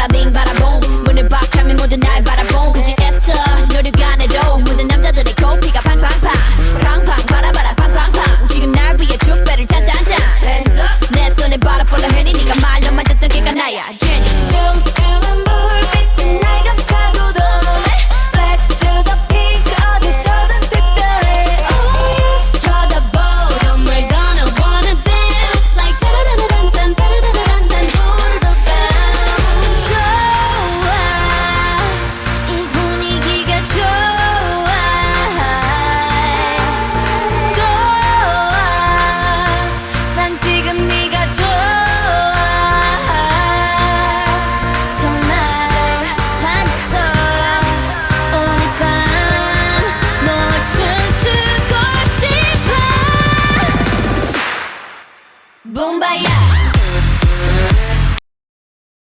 바라빙 바라봉 문을 박차면 모두 날 바라봉 굳이 애써 노력 안 해도 모든 남자들의 코피가 팡팡팡 팡팡 바라바라 팡팡팡 지금 날 위해 축배를 짠짠짠 Hands up 내 손에 바라 follow 해니 네가 말로만 듣던 걔가 나야 Jenny 춤추는 불빛이 날 감싸고 도네 Black to the pink 어디서든 특별해 Oh yes 쳐다보던 we're gonna wanna dance like 따라라란딴 따라라란딴 부르던 밤 좋아 이 분위기가 좋아 난 지금 네가 좋아 정말 반했어 오늘 밤널 춤추고 싶어 붐바야